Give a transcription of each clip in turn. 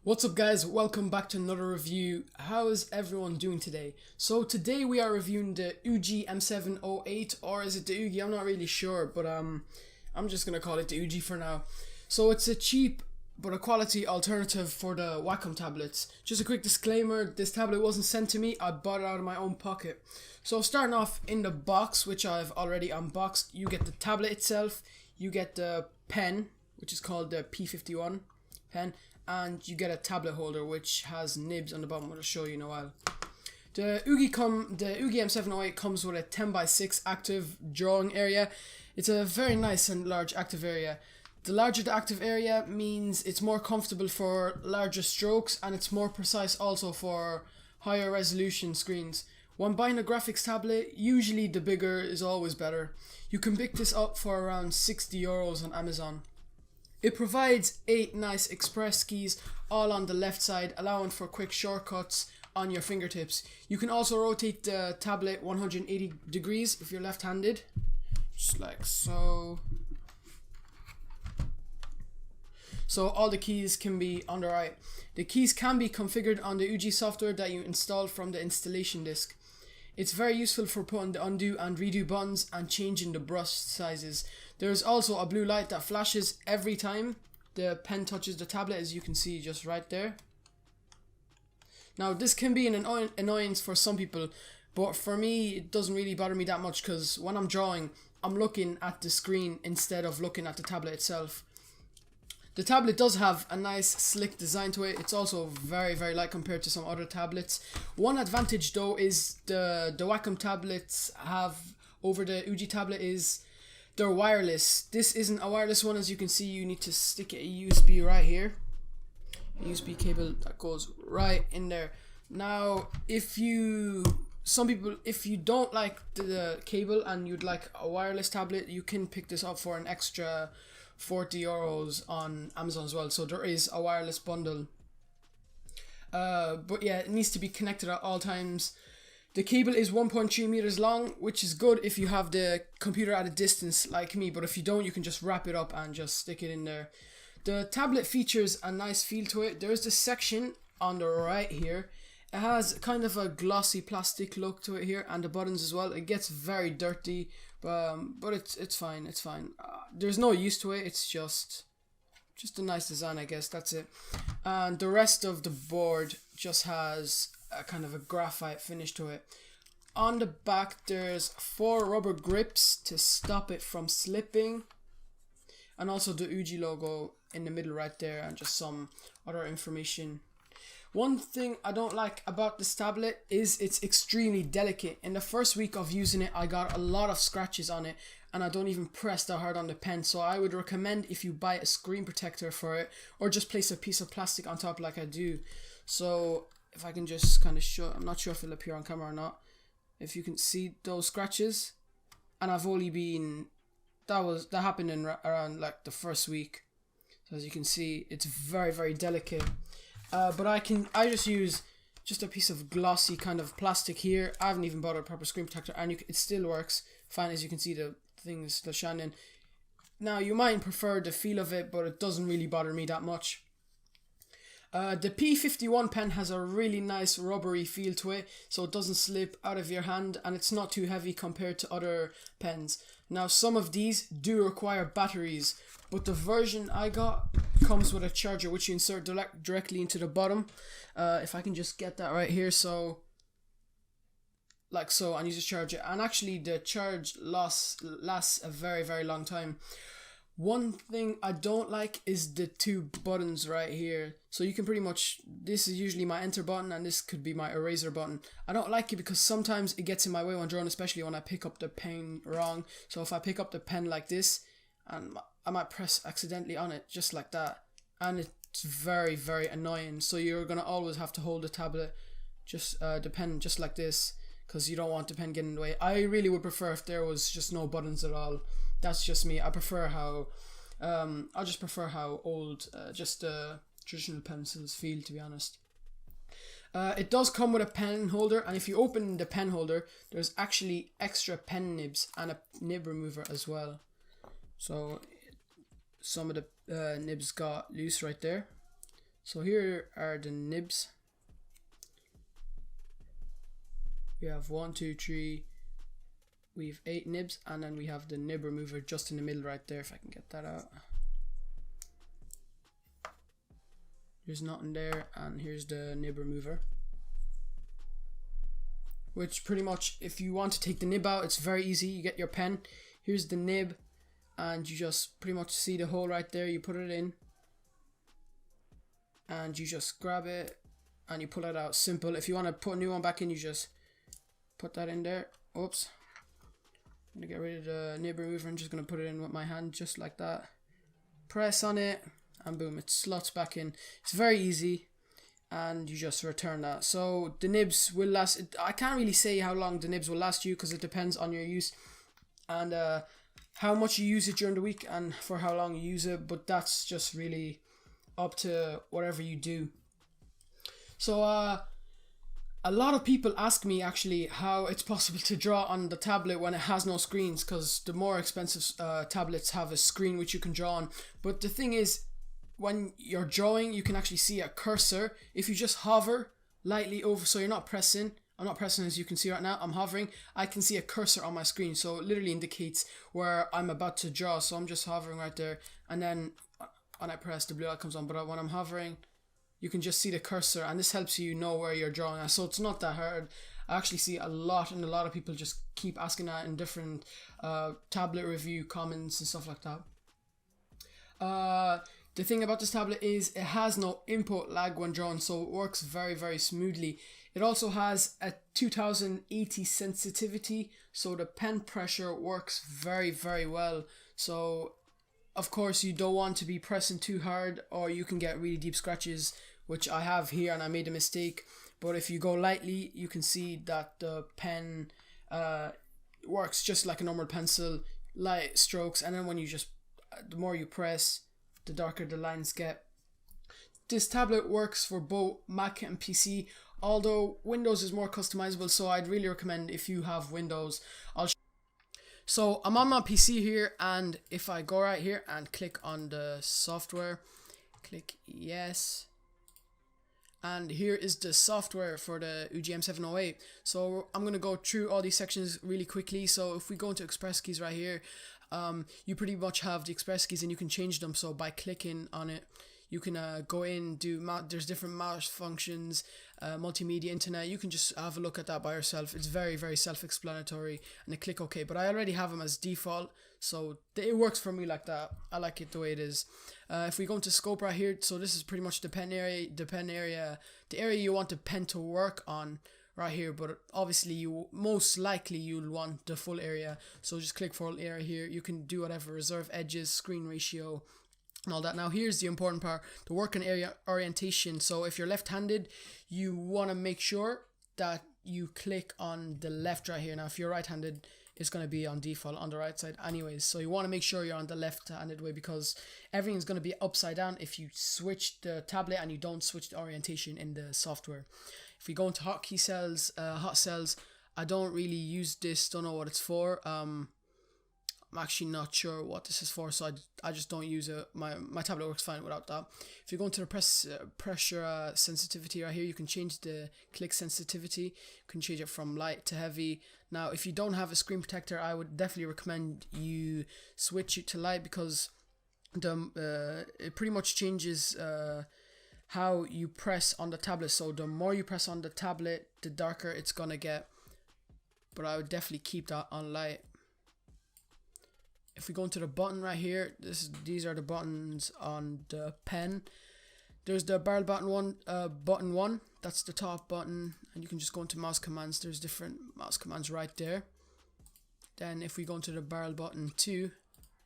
What's up guys, welcome back to another review. How is everyone doing today? So today we are reviewing the Ugee M708, or is it the Ugee? I'm not really sure, but I'm just gonna call it the Ugee for now. So it's a cheap but a quality alternative for the Wacom tablets. Just a quick disclaimer, this tablet wasn't sent to me, I bought it out of my own pocket. So starting off in the box, which I've already unboxed, you get the tablet itself, you get the pen, which is called the P51 pen, and you get a tablet holder which has nibs on the bottom, which I'll show you in a while. The Ugee M708 comes with a 10x6 active drawing area. It's a very nice and large active area. The larger the active area means it's more comfortable for larger strokes, and it's more precise also for higher resolution screens. When buying a graphics tablet, usually the bigger is always better. You can pick this up for around €60 on Amazon. It provides 8 nice express keys all on the left side, allowing for quick shortcuts on your fingertips. You can also rotate the tablet 180 degrees if you're left-handed, just like so. So all the keys can be on the right. The keys can be configured on the Ugee software that you install from the installation disk. It's very useful for putting the undo and redo buttons and changing the brush sizes. There's also a blue light that flashes every time the pen touches the tablet, as you can see just right there. Now this can be an annoyance for some people, but for me it doesn't really bother me that much, because when I'm drawing I'm looking at the screen instead of looking at the tablet itself. The tablet does have a nice slick design to it. It's also very light compared to some other tablets. One advantage though is the Wacom tablets have over the Ugee tablet is they're wireless. This isn't a wireless one. As you can see, you need to stick a USB right here. A USB cable that goes right in there. Now if you don't like the cable and you'd like a wireless tablet, you can pick this up for an extra €40 on Amazon as well. So there is a wireless bundle, but yeah, it needs to be connected at all times. The cable is 1.3 meters long, which is good if you have the computer at a distance like me, but if you don't, you can just wrap it up and just stick it in there. The tablet features a nice feel to it. There's this section on the right here. It has kind of a glossy plastic look to it here, and the buttons as well. It gets very dirty, but it's fine. It's fine. There's no use to it. It's just a nice design, I guess. That's it. And the rest of the board just has a kind of a graphite finish to it. On the back, there's 4 rubber grips to stop it from slipping, and also the Ugee logo in the middle right there, and just some other information. One thing I don't like about this tablet is it's extremely delicate. In the first week of using it, I got a lot of scratches on it, and I don't even press that hard on the pen. So I would recommend, if you buy a screen protector for it, or just place a piece of plastic on top like I do. So if I can just kind of show, I'm not sure if it'll appear on camera or not, if you can see those scratches, and I've only been, that happened in around like the first week. So as you can see, it's very delicate. But I just use just a piece of glossy kind of plastic here. I haven't even bought a proper screen protector, and it still works fine. As you can see, the things that shine in. Now you might prefer the feel of it, but it doesn't really bother me that much. The P51 pen has a really nice rubbery feel to it, so it doesn't slip out of your hand, and it's not too heavy compared to other pens. Now some of these do require batteries, but the version I got comes with a charger which you insert directly into the bottom. If I can just get that right here, so like so, and you just charge it, and actually the charge lasts a very long time. One thing I don't like is the 2 buttons right here. So you can pretty much, this is usually my enter button, and this could be my eraser button. I don't like it because sometimes it gets in my way when drawing, especially when I pick up the pen wrong. So if I pick up the pen like this, and I might press accidentally on it just like that, and it's very annoying. So you're gonna always have to hold the tablet, just the pen just like this, because you don't want the pen getting in the way. I really would prefer if there was just no buttons at all. That's just me. I prefer how I just prefer how old just traditional pencils feel, to be honest. It does come with a pen holder, and if you open the pen holder, there's actually extra pen nibs and a nib remover as well. So some of the nibs got loose right there. So here are the nibs. We have 1, 2, 3. We have 8 nibs, and then we have the nib remover just in the middle right there, if I can get that out. There's nothing there, and here's the nib remover. Which pretty much, if you want to take the nib out, it's very easy. You get your pen, here's the nib, and you just pretty much see the hole right there. You put it in, and you just grab it, and you pull it out. Simple. If you want to put a new one back in, you just put that in there. Oops. I'm going to get rid of the nib remover. I'm just going to put it in with my hand, just like that. Press on it, and boom, it slots back in. It's very easy, and you just return that. So the nibs will last. I can't really say how long the nibs will last you, because it depends on your use and how much you use it during the week and for how long you use it, but that's just really up to whatever you do. So a lot of people ask me actually how it's possible to draw on the tablet when it has no screens, because the more expensive tablets have a screen which you can draw on. But the thing is, when you're drawing, you can actually see a cursor. If you just hover lightly over, so you're not pressing, I'm not pressing as you can see right now, I'm hovering, I can see a cursor on my screen, so it literally indicates where I'm about to draw. So I'm just hovering right there, and then when I press, the blue light comes on. But when I'm hovering, you can just see the cursor, and this helps you know where you're drawing at. So it's not that hard. I actually see a lot of people just keep asking that in different tablet review comments and stuff like that. The thing about this tablet is it has no input lag when drawn, so it works very, very smoothly. It also has a 2080 sensitivity, so the pen pressure works very, very well. So of course you don't want to be pressing too hard, or you can get really deep scratches, which I have here, and I made a mistake. But if you go lightly, you can see that the pen works just like a normal pencil, light strokes, and then when you just, the more you press, the darker the lines get. This tablet works for both Mac and PC, although Windows is more customizable, so I'd really recommend if you have Windows. So I'm on my PC here, and if I go right here and click on the software, click yes, and here is the software for the Ugee M708. So I'm going to go through all these sections really quickly. So if we go into Express Keys right here, you pretty much have the Express Keys, and you can change them. So by clicking on it, you can go in, there's different mouse functions, multimedia, internet. You can just have a look at that by yourself. It's very, very self-explanatory, and I click OK. But I already have them as default, so it works for me like that. I like it the way it is. If we go into scope right here, so this is pretty much the pen area, the area you want the pen to work on right here. But obviously most likely you'll want the full area, so just click full area here. You can do whatever, reserve edges, screen ratio, and all that. Now here's the important part, the working area orientation. So if you're left-handed, you want to make sure that you click on the left right here. Now if you're right-handed, it's going to be on default on the right side anyways, so you want to make sure you're on the left-handed way, because everything's going to be upside down if you switch the tablet and you don't switch the orientation in the software. If we go into hotkey cells, hot cells, I don't really use this, don't know what it's for. I'm actually not sure what this is for, so I just don't use it. My tablet works fine without that. If you go into the pressure sensitivity right here, you can change the click sensitivity. You can change it from light to heavy. Now if you don't have a screen protector, I would definitely recommend you switch it to light, because it pretty much changes how you press on the tablet. So the more you press on the tablet, the darker it's gonna get, but I would definitely keep that on light. If we go into the button right here, these are the buttons on the pen. There's the barrel button button 1, that's the top button, and you can just go into mouse commands. There's different mouse commands right there. Then if we go into the barrel button 2,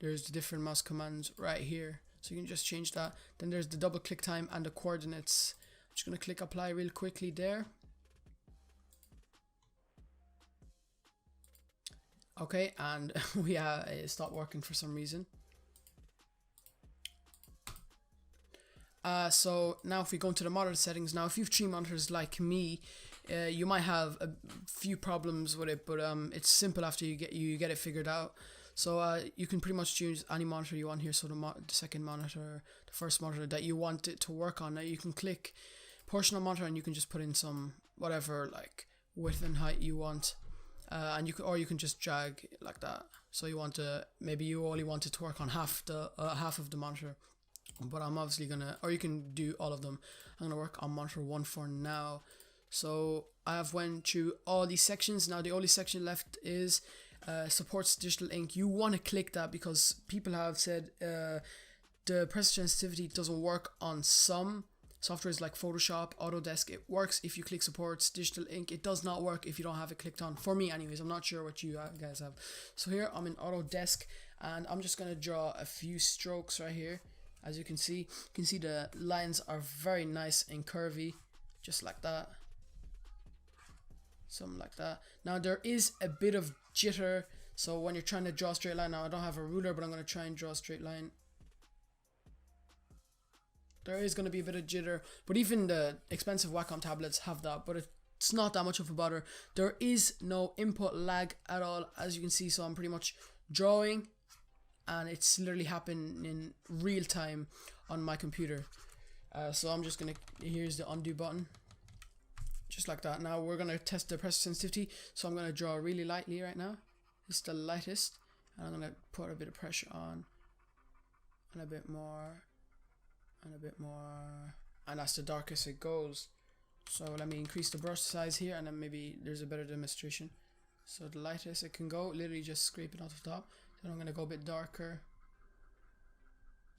there's the different mouse commands right here, so you can just change that. Then there's the double click time and the coordinates. I'm just going to click apply real quickly there. Okay, and it stopped working for some reason. So now if we go into the monitor settings, now if you have 3 monitors like me, you might have a few problems with it, but it's simple after you get it figured out. So you can pretty much choose any monitor you want here. So the second monitor, the first monitor that you want it to work on. Now you can click portion of monitor and you can just put in some whatever like width and height you want, and you can just drag like that. So you want to, maybe you only want it to work on half of the monitor, but I'm obviously gonna, or you can do all of them. I'm gonna work on monitor 1 for now. So I have went through all these sections. Now the only section left is supports digital ink. You want to click that because people have said the pressure sensitivity doesn't work on some softwares like Photoshop, Autodesk. It works if you click supports digital ink. It does not work if you don't have it clicked on. For me anyways, I'm not sure what you guys have. So here I'm in Autodesk and I'm just going to draw a few strokes right here. As you can see the lines are very nice and curvy, just like that. Something like that. Now there is a bit of jitter, so when you're trying to draw a straight line, now I don't have a ruler, but I'm going to try and draw a straight line. There is going to be a bit of jitter, but even the expensive Wacom tablets have that, but it's not that much of a bother. There is no input lag at all, as you can see, so I'm pretty much drawing and it's literally happening in real time on my computer. So I'm just going to, here's the undo button, just like that. Now we're going to test the pressure sensitivity, so I'm going to draw really lightly right now. It's the lightest, and I'm going to put a bit of pressure on, and a bit more, and a bit more, and that's the darkest it goes. So let me increase the brush size here, and then maybe there's a better demonstration. So the lightest it can go, literally just scrape it off the top. Then I'm going to go a bit darker,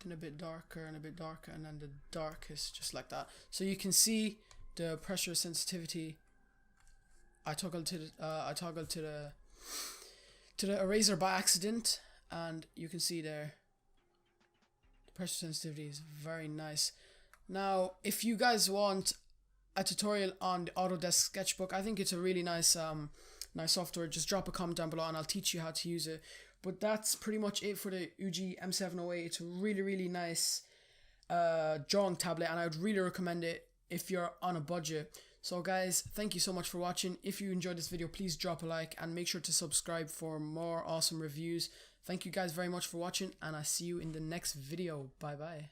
then a bit darker, and a bit darker, and then the darkest, just like that. So you can see the pressure sensitivity. I toggled to the eraser by accident, and you can see there pressure sensitivity is very nice. Now if you guys want a tutorial on the Autodesk Sketchbook, I think it's a really nice nice software, just drop a comment down below and I'll teach you how to use it. But that's pretty much it for the Ugee M708. It's a really nice drawing tablet, and I would really recommend it if you're on a budget. So guys, thank you so much for watching. If you enjoyed this video, please drop a like and make sure to subscribe for more awesome reviews. Thank you guys very much for watching, and I see you in the next video. Bye bye.